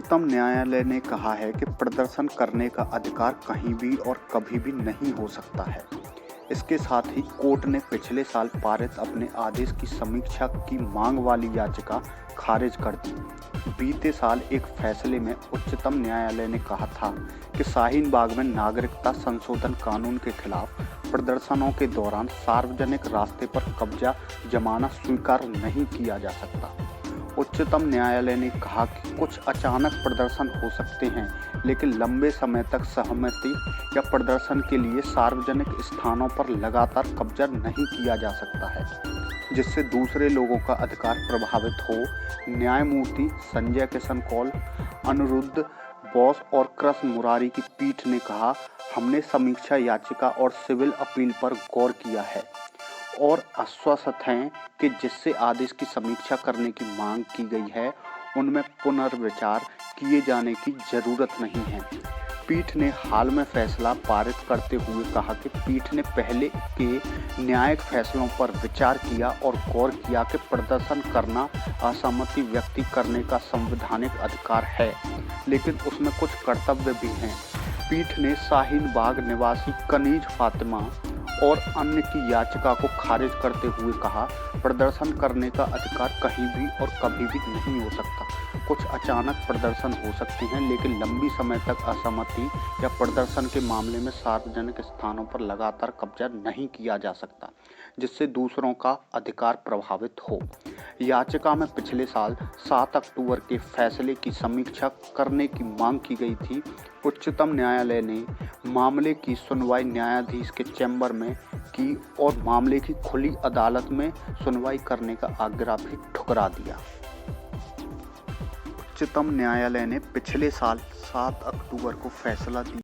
उच्चतम न्यायालय ने कहा है कि प्रदर्शन करने का अधिकार कहीं भी और कभी भी नहीं हो सकता है। इसके साथ ही कोर्ट ने पिछले साल पारित अपने आदेश की समीक्षा की मांग वाली याचिका खारिज कर दी। बीते साल एक फैसले में उच्चतम न्यायालय ने कहा था कि शाहीन बाग में नागरिकता संशोधन कानून के खिलाफ प्रदर्शनों के दौरान सार्वजनिक रास्ते पर कब्जा जमाना स्वीकार नहीं किया जा सकता। उच्चतम न्यायालय ने कहा कि कुछ अचानक प्रदर्शन हो सकते हैं, लेकिन लंबे समय तक सहमति या प्रदर्शन के लिए सार्वजनिक स्थानों पर लगातार कब्जा नहीं किया जा सकता है, जिससे दूसरे लोगों का अधिकार प्रभावित हो। न्यायमूर्ति संजय किशन कौल, अनिरुद्ध बोस और कृष्ण मुरारी की पीठ ने कहा, हमने समीक्षा याचिका और सिविल अपील पर गौर किया है और आश्वस्त हैं कि जिससे आदेश की समीक्षा करने की मांग की गई है उनमें पुनर्विचार किए जाने की जरूरत नहीं है। पीठ ने हाल में फैसला पारित करते हुए कहा कि पीठ ने पहले के न्यायिक फैसलों पर विचार किया और गौर किया कि प्रदर्शन करना असहमति व्यक्त करने का संवैधानिक अधिकार है, लेकिन उसमें कुछ कर्तव्य भी हैं। पीठ ने शाहीन बाग निवासी कनीज फातिमा और अन्य की याचिका को खारिज करते हुए कहा, प्रदर्शन करने का अधिकार कहीं भी और कभी भी नहीं हो सकता। कुछ अचानक प्रदर्शन हो सकते हैं, लेकिन लंबी समय तक असहमति या प्रदर्शन के मामले में सार्वजनिक स्थानों पर लगातार कब्जा नहीं किया जा सकता, जिससे दूसरों का अधिकार प्रभावित हो। याचिका में पिछले साल 7 अक्टूबर के फैसले की समीक्षा करने की मांग की गई थी। उच्चतम न्यायालय ने मामले की सुनवाई न्यायाधीश के चैम्बर में की और मामले की खुली अदालत में सुनवाई करने का आग्रह भी ठुकरा दिया। उच्चतम न्यायालय ने पिछले साल 7 अक्टूबर को फैसला दिया